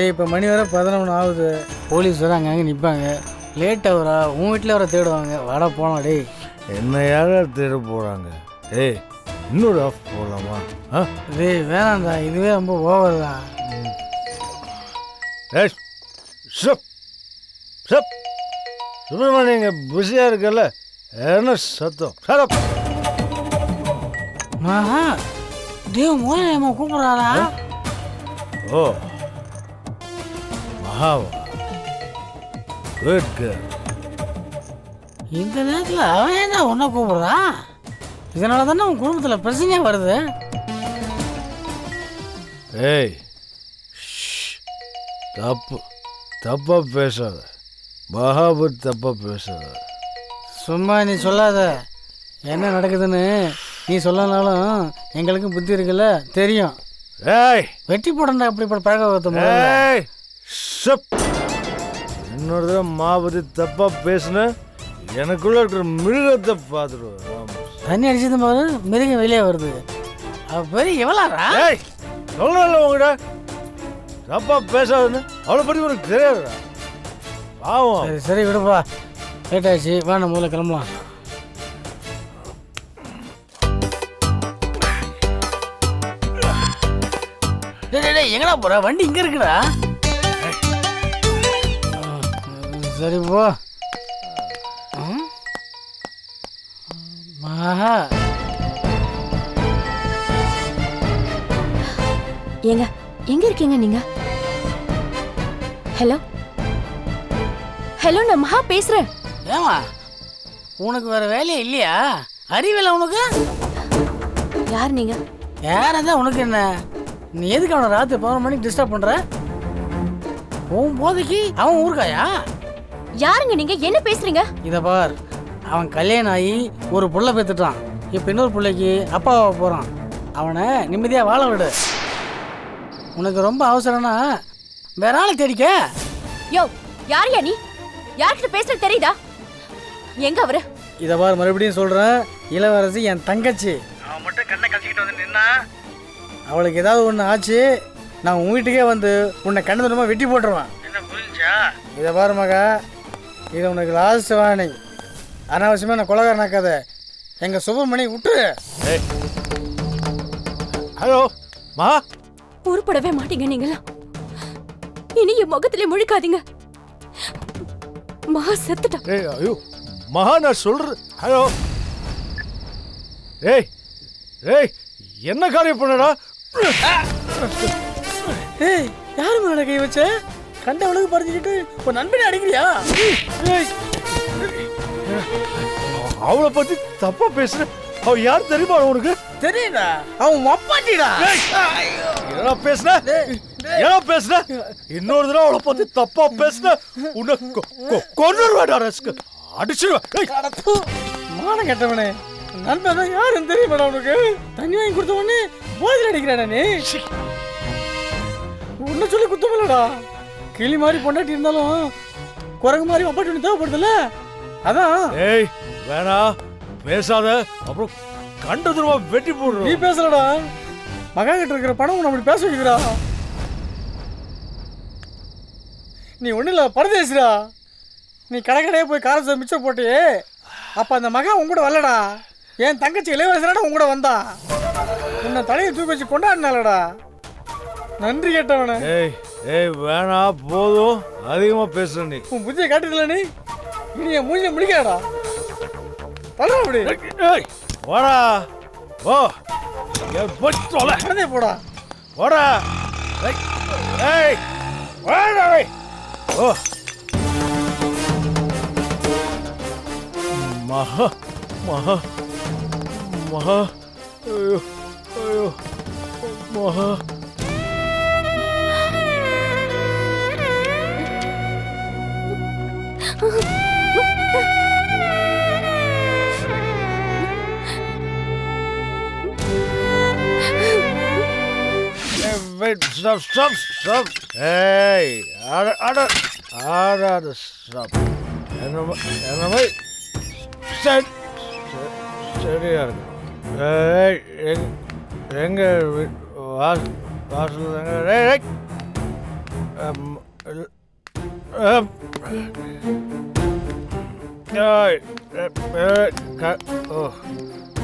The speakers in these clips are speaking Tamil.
டேய் இப்போ மணி வர 11 ஆகுது. போலீஸ் வர அங்கங்கே நிற்பாங்க. லேட்டாக வரா உன் வீட்டில் வர தேடுவாங்க. வாடா போகலாம். டேய் என்ன யாரும் தேட போகிறாங்க? ஏய் இன்னொரு ஆஃப் போடலாமா? டேய் வேணாம்டா, இதுவே ரொம்ப ஓவர் தான். ஏய் சப் சப் சுப்பிரமணியம் இங்கே பிஸியாக இருக்கல, என்ன சத்தம்? சரப் மகா டேய் மோய் நம்ம கூப்பிட்றாரா? ஓ மகாவா, குட் கேர்ள். இந்த நேரத்தில் அவன் ஏன் தான் ஒன்றை கூப்பிட்றான்? இதனால தானே உன் குடும்பத்தில் பிரச்சனையாக வருது. ஏய் தப்பா பேசாத, மகாபத் தப்பா பேசாத. சும்மா நீ சொல்லாத. என்ன நடக்குதுன்னு நீ சொல்லனாலும் எங்களுக்கும் புத்தி இருக்குல்ல, தெரியும். ஏய் வெட்டி போடண்டா அப்படிப்பட்ட பழக்க. ஏய் சப் இன்னொரு தடவை மகாபதி தப்பா பேசுன எனக்குள்ள இருக்கிற மிருகத்தை பார்த்துருவேன். தண்ணி அடிச்சது போது மிருகம் வெளியே வருது. அவ பெரிய எவ்வளோரா? ஏய் சொல்லல உங்ககிட்ட தப்பா பேசாதுன்னு அவளை பற்றி உனக்கு தெரியாதுடா. பாவம். சரி சரி விடுப்பா, லேட் ஆயிடுச்சு. வா நம்ம முதல்ல கிளம்பலாம். எங்கடா போற? வண்டி இங்க இருக்குடா. சரி போ. மகா ஏங்க எங்க இருக்கீங்க நீங்க? ஹலோ ஹலோ, நான் மகா பேசுறேன். ஏமா உனக்கு வேற வேலையே இல்லையா? அறிவில்லை உனக்கு? யார் நீங்க? யாரதான் உனக்கு என்ன? நீ எதுக்கு அவனை ராத்திரி 11 மணிக்கு டிஸ்டர்ப் பண்ற? உன் போதைக்கு அவன் ஊருக்காயா? யாருங்க நீங்க? என்ன பேசுறீங்க? இதை பார், அவன் கல்யாணம் ஆகி ஒரு புள்ள பெற்றுட்டான். இப்போ இன்னொரு பிள்ளைக்கு அப்பாவை போகிறான். அவனை நிம்மதியாக வாழ விடு. உனக்கு ரொம்ப அவசரம்னா வேற ஆளை தேடிக்க. யோ யாரையா நீ? யார்கிட்ட பேசுற தெரியுதா? எங்க அவரு? இதை பார், மறுபடியும் சொல்கிறேன், இளவரசி என் தங்கச்சி. அவன் மட்டும் கண்ணை கசிக்கிட்டு வந்து நின்னா அவளுக்கு ஏதாவது ஒன்று ஆச்சு, நான் உன் வீட்டுக்கே வந்து உன்னை கண்ணு தூரமாக வெட்டி போட்டுருவேன். என்ன புரிஞ்சா? இதை பாரு மகா, இது உனக்கு லாஸ்ட் வார்னிங். அனாவசியமாக நான் கொலகாரனாக்காத. எங்கள் சுப்பிரமணி விட்டுரு. ஹலோ மா. உருப்படவே மாட்டீங்க நீங்களா. இனி என் முகத்திலே முழிக்காதீங்க. மகா செத்துட்டா. ஏய் ஐயோ மகா, நான் சொல்றது. ஹலோ ஏய் ஏய் என்ன காரியம் பண்ணடா? ஏய் யாரு மேல கை வச்ச? கண்டவனுக்கு பறிச்சுக்கிட்டு ஒரு நண்பனை அடிக்கிறியா? அவளை பத்தி தப்பா பேசுற. அவ யார் தெரியுமா உனக்கு? தெரியுதா? அவன் அப்பாட்டிடா. என்ன பேசுன? என்ன பேசுன? இன்னொரு தடவை அவளை பத்தி தப்பா பேசுன உன்னை கொன்னுருவேன். அடிச்சிருவேன். மானம் கெட்டவனே, நண்பன் யாருன்னு தெரியுமா உனக்கு? தண்ணி வாங்கி கொடுத்த உடனே போதில் அடிக்கிறாடா நீ. உன்னை சொல்லி குத்தமில்லடா. கிளி மாதிரி பொண்டாட்டி இருந்தாலும் குரங்கு மாதிரி அப்பாட்டி ஒன்று தேவைப்படுதுல்ல, அதான். ஏய் வேணா பேசாத, அப்புறம் கண்டதுருவா வெட்டி போடுற. நீ பேசலடா, மகா கிட்ட இருக்கிற பணம் உன்னை அப்படி பேச வைக்கிறா. நீ ஒன்றும் இல்லை, பரதேசிடா. நீ கடைக்கடையே போய் காரத்தை மிச்சம் போட்டியே, அப்போ அந்த மகன் உன் கூட வரலடா. என் தங்கச்சி இளையவரசனடா உன் கூட வந்தா. உன்னை தலையை தூக்கி வச்சு கொண்டாடினாலடா. நன்றி கேட்டவன. ஏய் ஏய் வேணா, போதும், அதிகமா பேசுற. நீ உன் புத்தியை காட்டுக்கல. நீ இனி என் மூஞ்சில முடிக்காடா. தர அப்படி. ஏய் வாடா. ஓ போடா. கடந்தே போடா. வாடா. ஏய் வாடா. ஓ மகா மகா மகா. ஐயோ ஐயோ மகா. Wait, stop. Hey, stop. என்னமே சரியா இருக்கு. எங்க வாசல் எங்க?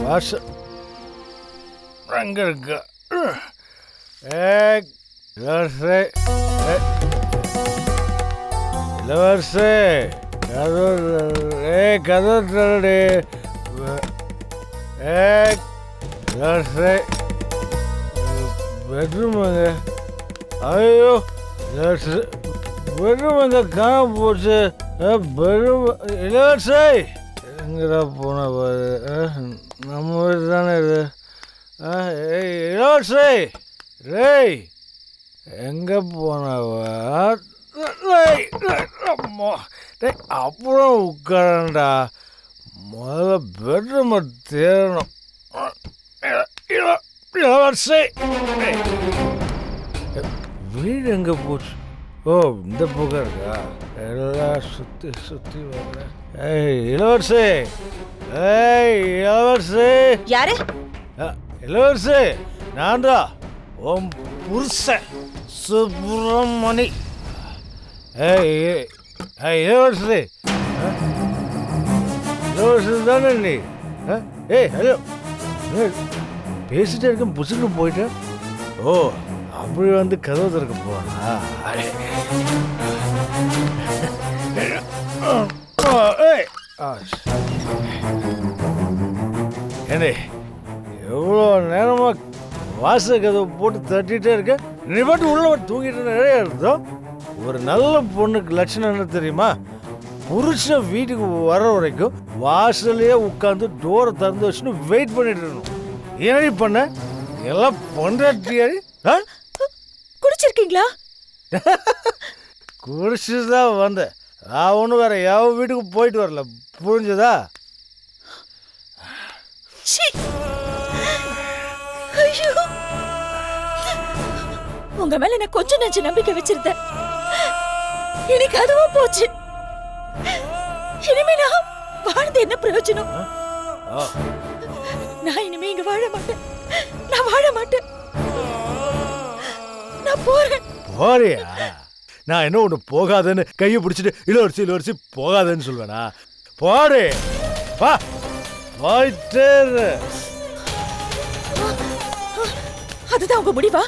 வாச அங்க இருக்க இளவரசே கதே இளவரசே பெட்ரூமுங்க ஐயோ பெட்ரூம் எங்க காண போச்சு பெட்ரூம் இளவரசே எங்கடா போன நம்ம வீடு தானே இது இளவரசே ரேய் எங்கே போனவ அப்புறம் உட்காரண்டா முதல்ல பெட்ரூமை தேடணும் இளவரசே வீடு எங்கே போச்சு ஓ இந்த பக்கம் இருக்கா எல்லாம் சுற்றி சுற்றி வர இளவரசே இளவரசே யாரு இளவரசே நான் தான் உன் புருஷன் சுப்பிரமணி இளவரசே இளவரசே தானே நீ ஹலோ பேசிட்டே இருக்க புசுக்கு போயிட்டேன் ஓ அப்படி வந்து கதவு திறக்க போனா ஏனே எவ்வளோ நேரமா வாச கதவை போட்டு தட்டிகிட்டே இருக்க நீ பாட்டு உள்ள தூங்கிட்டு நிறைய இருந்தோம் ஒரு நல்ல பொண்ணுக்கு லட்சணம் என்ன தெரியுமா புருஷன் வீட்டுக்கு வர வரைக்கும் வாசலையே உட்காந்து டோரை திறந்து வச்சுன்னு வெயிட் பண்ணிட்டு இருக்கணும் ஏனடி பண்ண எல்லாம் பொண்டாட்டியாடி குடிச்சிருக்கீங்களா குடிச்சுதான் வந்தேன் நான் ஒன்றும் வேற எவன் வீட்டுக்கு போயிட்டு வரல புரிஞ்சதா உங்க மேல நான் கொஞ்சம் நெஞ்ச நம்பிக்கை வச்சிருந்தேன் எனக்கு அதுவும் போச்சு இனிமே நான் வாழ்ந்து என்ன பிரயோஜனம் நான் இனிமே இங்க வாழ மாட்டேன் நான் வாழ மாட்டேன் நான் போறேன் போறியா நான் என்ன ஒன்று போகாதன்னு கையை பிடிச்சிட்டு இளவரசி போகாதன்னு சொல்வேனா போடு வா போயிட்டே அதுதான் உங்க முடிவா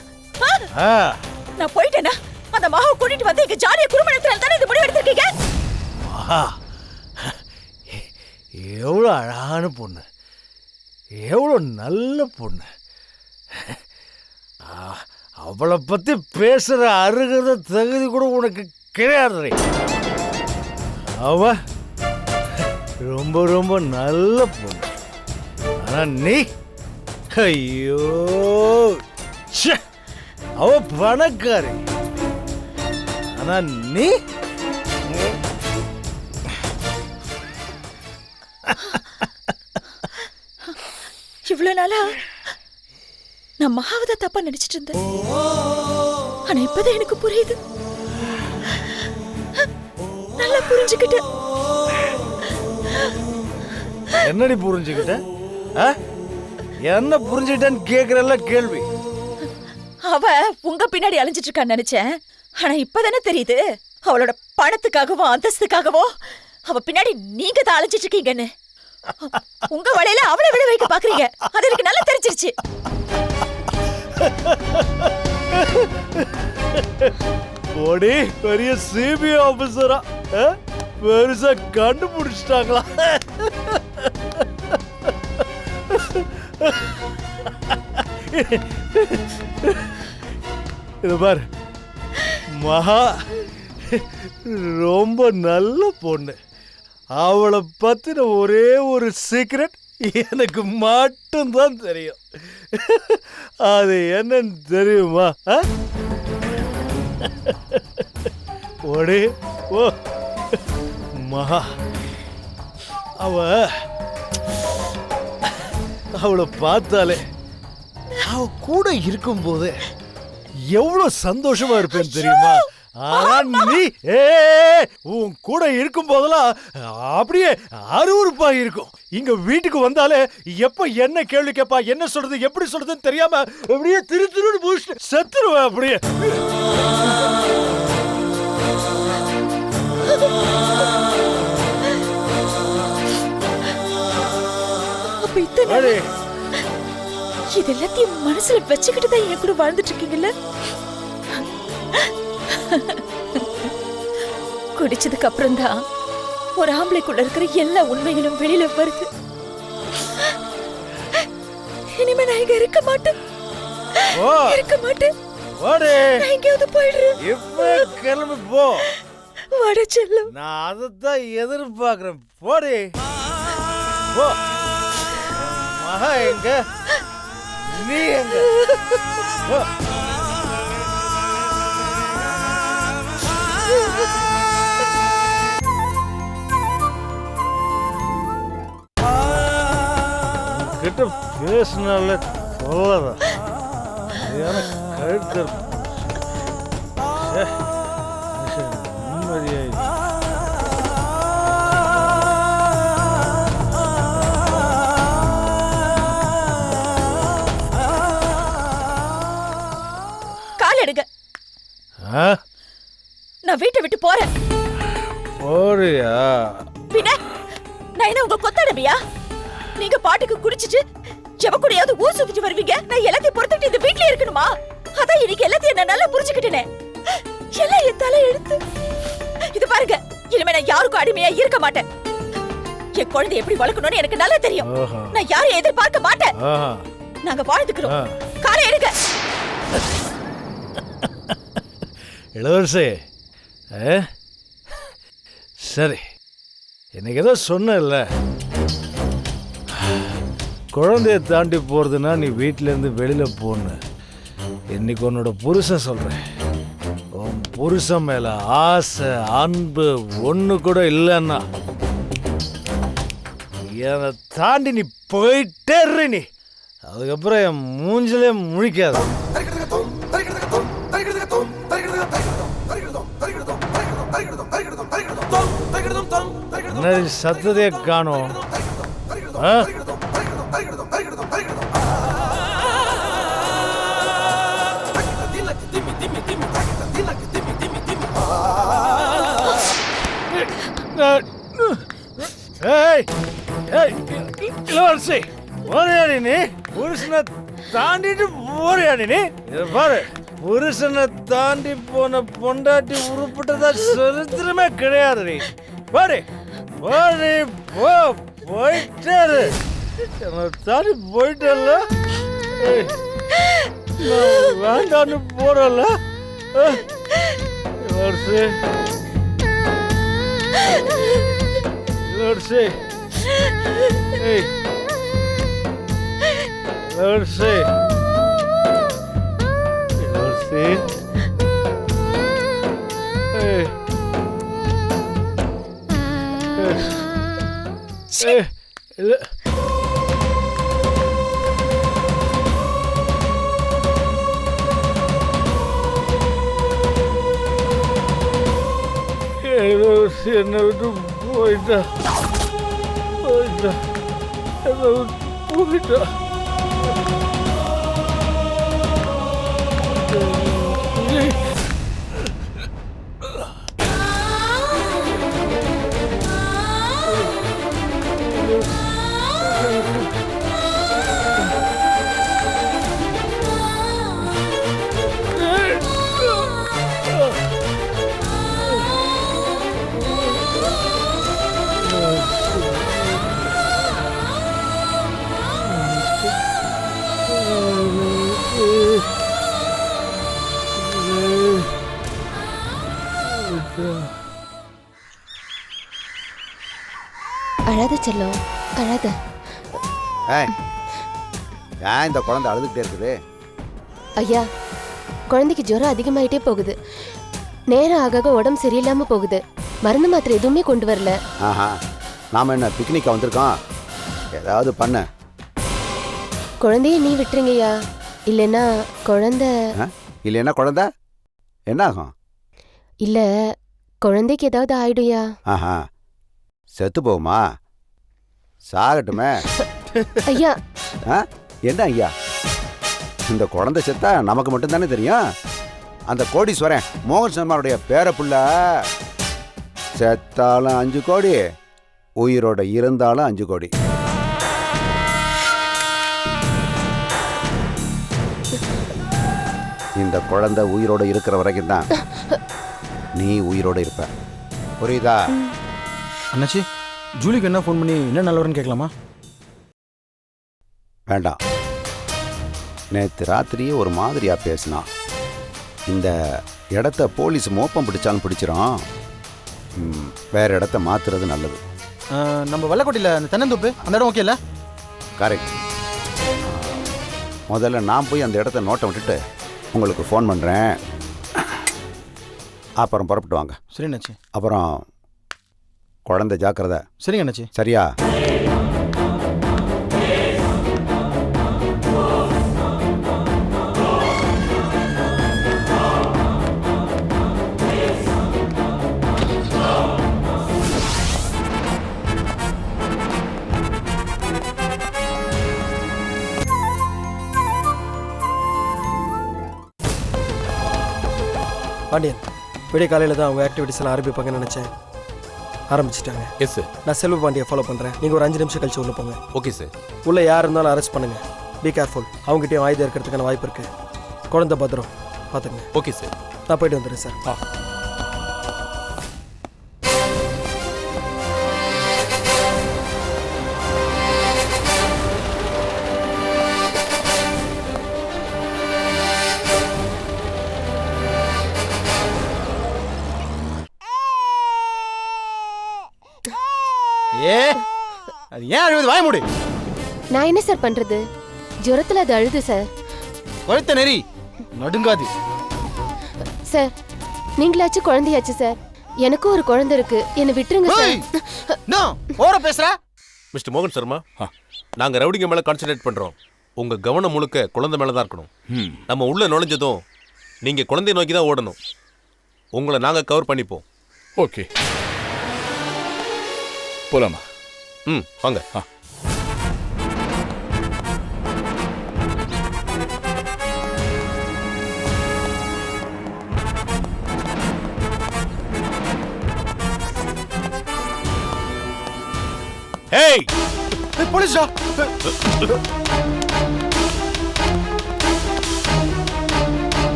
நான் போயிட்டேனா அந்த மகாவை கூட்டிட்டு வந்து இங்க ஜாலியா குருமணத்துல தானே இந்த முடிவு எடுத்திருக்கீங்க மகா எவ்வளோ அழகான பொண்ணு எவ்வளோ நல்ல பொண்ணு அவளை பத்தி பேசுற அருகத தகுதி கூட உனக்கு கிடையாது அவ ரொம்ப ரொம்ப நல்ல பொண்ணு ஆனா நீ ஐயோ அவ பணக்காரி ஆனா நீ இவ்வளவு நாளா நான் மகாவத தப்பா நினைச்சிட்டு இருந்தேன் ஆனா இப்பதான் எனக்கு புரியுது நல்லா புரிஞ்சுக்கிட்டேன் என்னடி புரிஞ்சுக்கிட்ட என்ன புரிஞ்சுக்கிட்டேன்னு கேக்குறல்ல கேள்வி அவ உங்க பின்னாடி அலைஞ்சிட்டு இருக்கான்னு நினைச்சேன் ஆனா இப்பதானே தெரியுது அவளோட பணத்துக்காகவோ அந்தஸ்துக்காகவோ அவ பின்னாடி நீங்க தான் அலைஞ்சிட்டு இருக்கீங்கன்னு உங்க வலையில அவளை விட வைக்க பாக்குறீங்க அது எனக்கு நல்லா தெரிஞ்சிருச்சு ஓடி பெரிய சிபிஐ ஆபீசரா பெருசா கண்டுபிடிச்சிட்டாங்களா இது பாரு மகா ரொம்ப நல்ல பொண்ணு அவளை பத்தின ஒரே ஒரு சீக்ரெட் எனக்கு மட்டும்தான் தெரியும் அது என்னன்னு தெரியுமா ஓடி ஓ மகா அவளை பார்த்தாலே அவ கூட இருக்கும்போது எவ்வளவு சந்தோஷமா இருப்பேன்னு தெரியுமா ஆனா நீ உன் கூட இருக்கும் போதெல்லாம் அப்படியே அருவருப்பா இருக்கும் இங்க வீட்டுக்கு வந்தாலே எப்ப என்ன கேள்வி கேப்பா என்ன சொல்றது எப்படி சொல்றதுன்னு தெரியாம அப்படியே திரு திருன்னு முடிச்சுட்டு செத்துருவேன் அப்படியே அப்ப இத்தனை நாள் இது எல்லாத்தையும் மனசுல வச்சுக்கிட்டு தான் என் கூட வாழ்ந்துட்டு இருக்கீங்கல்ல? குடிச்சதுக்கு அப்புறம் தான் ஒரு ஆம்பளைக்குள்ள இருக்கிற எல்லா உண்மைகளும் வெளியில வருது. இனிமே நான் இங்க இருக்க மாட்டேன். இருக்க மாட்டேன். நான் எங்கேயாவது போயிடுறேன். இப்ப கிளம்பி போ. வாட செல்லம். நான் அதைத்தான் எதிர்பார்க்கிறேன். போடி போ. மகா எங்க? நீ எங்க? போ. கிட்ட பேசினால சொல்லதான் கழுத்து நிம்மதியாயி. கால் எடுங்க. நான் வீட்டை விட்டு போறேன். போறியா? பின்ன நான் என்ன உங்க கொத்தடவியா? நீங்க பாட்டுக்கு குடிச்சிட்டு எவ கூடயாவது ஊர் சுத்திட்டு வருவீங்க. நான் எல்லாத்தையும் பொறுத்துட்டு இந்த வீட்லயே இருக்கணுமா? அதான் இன்னைக்கு எல்லாத்தையும் நான் நல்லா புரிஞ்சுக்கிட்டேனே. எல்லாம் என் தலை எடுத்து. இது பாருங்க, இனிமே நான் யாருக்கும் அடிமையா இருக்க மாட்டேன். என் குழந்தை எப்படி வளர்க்கணும்னு எனக்கு நல்லா தெரியும். நான் யாரையும் எதிர்பார்க்க மாட்டேன். நாங்க வாழ்ந்துக்கிறோம். காலை எடுங்க. இளவரசே, சரி, எனக்கு ஏதோ சொன்னல, குழந்தைய தாண்டி போறதுன்னா நீ வீட்டிலேருந்து வெளியில போன்னு. இன்னைக்கு உன்னோட புருஷன் சொல்றேன். உன் புருஷன் மேல ஆசை அன்பு ஒண்ணு கூட இல்லைன்னா என்னை தாண்டி நீ போயிட்டே இரு. நீ அதுக்கப்புறம் என் மூஞ்சிலே முழிக்காத. என்னடி சத்ததே காணோம்? இளவரசி, போறியாடி நீ? புருஷனை தாண்டிட்டு போறியாடி நீ? பாரு, புருஷனை தாண்டி போன பொண்டாட்டி உருப்பட்டதா சரித்திரமே கிடையாது. நீ பாரு, போடி போ, போயிட்டாரு. என்னை தாண்டி போயிட்டல, வேண்டான்னு போறல. இளவரசி, இளவரசி, இளவரசி, இளவரசி, இளவரசி என்னை விட்டு போயிட்டா, போயிட்டா, என்னை விட்டு போயிட்டா. அழாத செல்லம், அழாத. ஏன் இந்த குழந்தை அழுதுகிட்டே இருக்குது? ஐயா, குழந்தைக்கு ஜுரம் அதிகமாயிட்டே போகுது. நேரம் ஆக உடம்பு சரியில்லாம போகுது. மருந்து மாத்திரை எதுவுமே கொண்டு வரல. ஆஹா, நாம என்ன பிக்னிக்கா வந்திருக்கோம்? ஏதாவது பண்ண. குழந்தைய நீ விட்டுருங்கய்யா, இல்லைன்னா குழந்தை. இல்லைன்னா குழந்தை என்ன ஆகும்? இல்ல, குழந்தைக்கு ஏதாவது ஆயிடுயா. ஆஹா, செத்து போகுமா? சாகட்டுமே. ஐயா. என்ன ஐயா? இந்த குழந்தை செத்தா நமக்கு மட்டும்தானே தெரியும். அந்த கோடீஸ்வரன் மோகன் சர்மாவுடைய பேர புள்ள செத்தாலும் 5 கோடி, உயிரோட இருந்தாலும் 5 கோடி. இந்த குழந்தை உயிரோட இருக்கிற வரைக்கும் தான் நீ உயிரோட இருப்ப. புரியுதா? அண்ணாச்சி, ஜூலிக்கு என்ன ஃபோன் பண்ணி என்ன நல்லவரன்னு கேட்கலாமா? வேண்டாம். நேற்று ராத்திரியே ஒரு மாதிரியா பேசினான். இந்த இடத்த போலீஸ் மோப்பம் பிடிச்சாலும் பிடிச்சிரும். வேற இடத்த மாத்துறது நல்லது. நம்ம வல்லக்கோட்டையில் அந்த தென்னந்தோப்பு அந்த இடம் ஓகே இல்லை? கரெக்ட். முதல்ல நான் போய் அந்த இடத்த நோட்டம் விட்டுட்டு உங்களுக்கு ஃபோன் பண்ணுறேன். அப்புறம் புறப்பட்டு வாங்க. சரி அண்ணாச்சி. அப்புறம் குழந்தை ஜாக்கிரதை. சரிங்க அண்ணாச்சி. சரியா? பாண்டியன், விடிய காலையில் தான் அவங்க ஆக்டிவிட்டிஸ் எல்லாம் ஆரம்பிப்பாங்கன்னு நினச்சேன். ஆரம்பிச்சிட்டாங்க. Yes sir. நான் செல்வ பாண்டியை ஃபாலோ பண்ணுறேன். நீங்கள் ஒரு 5 நிமிஷம் கழிச்சு உள்ள போங்க. Okay sir. உள்ளே யார் இருந்தாலும் அரெஸ்ட் பண்ணுங்கள். Be careful. அவங்ககிட்டயும் ஆயுதம் இருக்கிறதுக்கான வாய்ப்பு இருக்குது. குழந்தை பத்திரம் பார்த்துங்க. Okay sir. நான் போயிட்டு வந்துடுறேன் சார். அது ஏன் அழுவது? வாய மூடு. நான் என்ன சார் பண்றது? ஜுரத்துல அது அழுது சார். கொழுத்த நெறி நடுங்காது. Sir, நீங்களாச்சும் குழந்தையாச்சு sir. எனக்கும் ஒரு குழந்தை இருக்கு. என்னை விட்டுருங்க சார். நான் ஓர பேசுற? மிஸ்டர் மோகன் சர்மா, நாங்க ரவுடிங்க மேல கான்சென்ட்ரேட் பண்றோம். உங்க கவனம் முழுக்க குழந்தை மேல தான் இருக்கணும். நம்ம உள்ள நுழைஞ்சதும் நீங்க குழந்தைய நோக்கி தான் ஓடணும். உங்களை நாங்க கவர் பண்ணிப்போம். ஓகே, போலாமா? வாங்க. ஏய், போலீஸ்டா.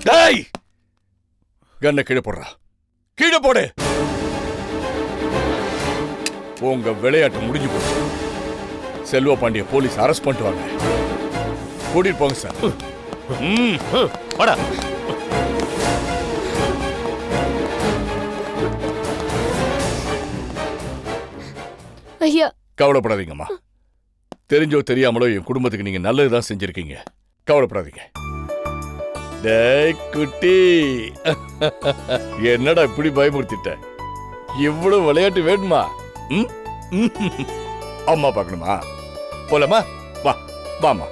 டேய், கண்ணை கீழே போடுறா. கீழே போடு. உங்க விளையாட்டு முடிஞ்சு போச்சு. செல்வ பாண்டிய போலீஸ் அரெஸ்ட் பண்ணிட்டு கூட்டிட்டு போங்க சார். வாடா. ஐயா, கவலைப்படாதீங்கம்மா. தெரிஞ்சோ தெரியாமலோ என் குடும்பத்துக்கு நீங்க நல்லதுதான் செஞ்சிருக்கீங்க. கவலைப்படாதீங்க. டேய் குட்டி, என்னடா இப்படி பயமுறுத்திட்ட? இவ்வளவு விளையாட்டு வேணுமா? அம்மா பார்க்கணுமா? போலாமா? வா வாமா.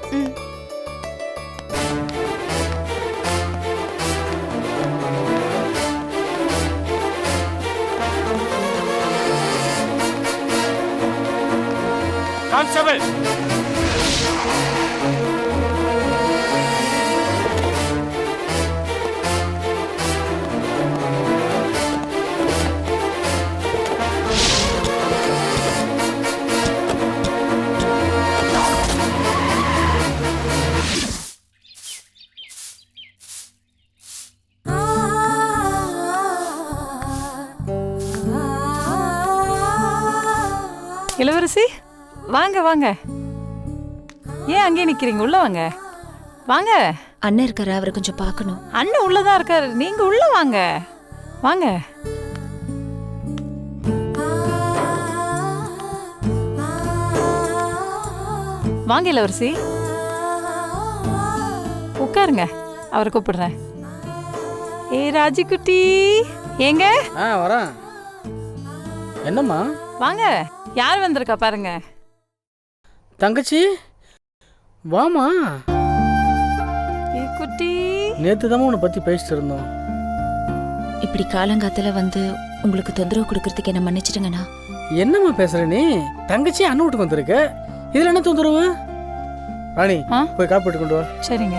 கான்ஸ்டபிள், இளவரசி, வாங்க வாங்க. ஏன் அங்கேயே நிக்கிறீங்க? உள்ள வாங்க. வாங்க. அண்ணன் இருக்காரு, அவரை கொஞ்சம் பார்க்கணும். அண்ணன் உள்ளதான் இருக்காரு, நீங்க உள்ள வாங்க. வாங்க. வாங்க இளவரசி, உட்காருங்க. அவரை கூப்பிடுறேன். ஏ ராஜிக்குட்டி, ஏங்க வரேன். என்னம்மா? வாங்க. யார் வந்திருக்கா பாருங்க. தங்கச்சி, வாமா. ஏ குட்டி, நேத்து தான் உன்னை பத்தி பேசிட்டு இருந்தோம். இப்படி காலங்காத்துல வந்து உங்களுக்கு தொந்தரவு கொடுக்கறதுக்கு என்ன மன்னிச்சிடுங்கண்ணா. என்னம்மா பேசுற நீ? தங்கச்சி அண்ணன் வீட்டுக்கு வந்திருக்க, இதுல என்ன தொந்தரவு? ராணி, போய் காப்பிட்டு கொண்டு வா. சரிங்க.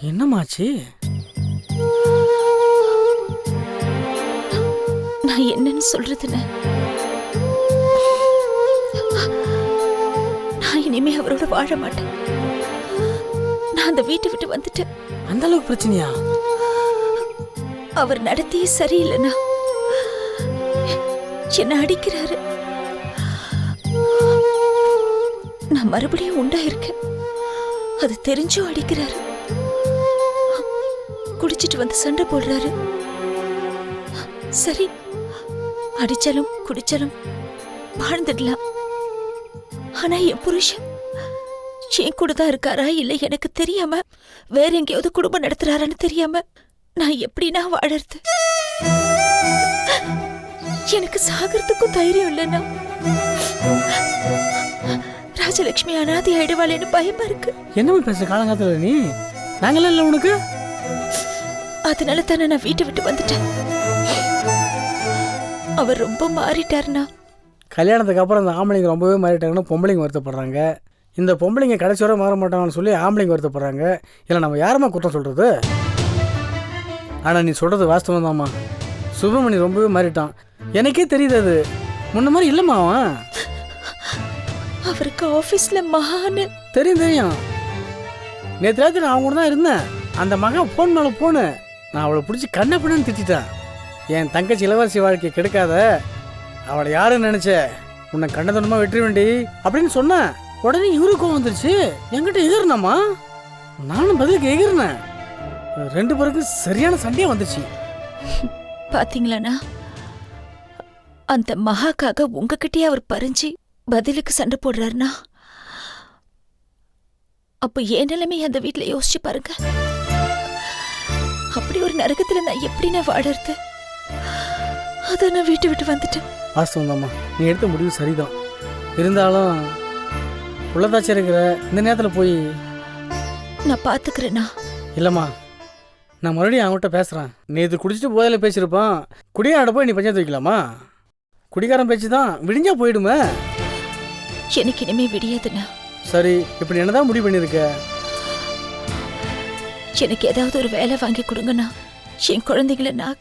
என்னமாச்சு? நான் என்னன்னு சொல்றதுன்னு. நான் இனிமே அவரோட வாழ மாட்டேன். நான் அந்த வீட்டை விட்டு வந்துட்டேன். அந்த அளவுக்கு பிரச்சனையா? அவர் நடத்தியே சரியில்லைண்ணா. என்ன அடிக்கிறாரு. நான் மறுபடியும் உண்டாயிருக்கேன். அது தெரிஞ்சும் அடிக்கிறாரு. குடிச்சிட்டு வந்து சண்டை போடுறாரு. சரி, அடிச்சாலும் குடிச்சாலும் வாழ்ந்துடலாம். ஆனா என் புருஷன் என் கூட தான் இருக்காரா இல்லை எனக்கு தெரியாம வேற எங்கேயாவது குடும்பம் நடத்துறாரான்னு தெரியாம நான் எப்படின்னா வாழறது? எனக்கு சாகிறதுக்கும் தைரியம் இல்லைன்னா. ராஜலட்சுமி அனாதி ஆயிடுவாளேன்னு பயமா இருக்கு. என்னமா பேசுற காலங்காலத்துல நீ? நாங்களே இல்லை உனக்கு. அதனால தானே நான் வீட்டை விட்டு வந்துட்டேன். அவர் ரொம்ப மாறிட்டாருண்ணா. கல்யாணத்துக்கு அப்புறம் இந்த ஆம்பளைங்க ரொம்பவே மாறிட்டாங்கன்னு பொம்பளைங்க வருத்தப்படுறாங்க. இந்த பொம்பளைங்க கடைசி வரை மாற மாட்டாங்கன்னு சொல்லி ஆம்பளைங்க வருத்தப்படுறாங்க. இல்லை நம்ம யாருமா குற்றம் சொல்கிறது? ஆனால் நீ சொல்கிறது வாஸ்தவம் தான்மா. சுப்பிரமணி ரொம்பவே மாறிட்டான். எனக்கே தெரியுது. அது முன்ன மாதிரி இல்லைம்மா. அவன் அவருக்கு ஆஃபீஸில் மகான்னு தெரியும். நேற்று ராத்திரி நான் அவங்க கூட தான் இருந்தேன். அந்த மகன் ஃபோன் மேலே போனு. நான் அவளை பிடிச்சி கண்ணை பின்னு திட்டேன். என் தங்கச்சி இளவரசி வாழ்க்கையை கெடுக்காத, அவளை யாருன்னு நினச்ச, உன்னை கண்ணதனமாக வெற்றி வேண்டி அப்படின்னு சொன்னேன். உடனே இவருக்கும் வந்துருச்சு. என்கிட்ட எகிர்னாமா. நானும் பதிலுக்கு எகிர்னேன். 2 பேருக்கு சரியான சண்டையாக வந்துச்சு. பாத்தீங்களாண்ணா, அந்த மகாக்காக உங்ககிட்டயே அவர் பறிஞ்சு பதிலுக்கு சண்டை போடுறாருனா அப்ப என் நிலைமை அந்த வீட்டுல யோசிச்சு பாருங்க. அப்படி ஒரு நரகத்துல நான் எப்படின்னா வாழறது? அதான் நான் வீட்டை விட்டு வந்துட்டேன். வாஸ்தவம் தாம்மா, நீ எடுத்த முடிவு சரிதான். இருந்தாலும் உள்ளதாச்சும் இருக்கிற இந்த நேரத்தில் போய் நான் பாத்துக்கிறேண்ணா. இல்லைம்மா, நான் மறுபடியும் அவங்ககிட்ட பேசுகிறேன். நீ இது குடிச்சிட்டு போதில் பேசியிருப்பான். குடியாட போய் நீ பஞ்சாயத்து வைக்கலாமா? குடிகாரன் பேச்சு தான் விடிஞ்சா போயிடுமே. எனக்கு இனிமே விடியாதுண்ணா. சரி, இப்போ நீ என்னதான் முடிவு பண்ணியிருக்க? எனக்கு ஏதாவது ஒரு வேலை வாங்கி கொடுங்கண்ணா. என் குழந்தைங்களை நான்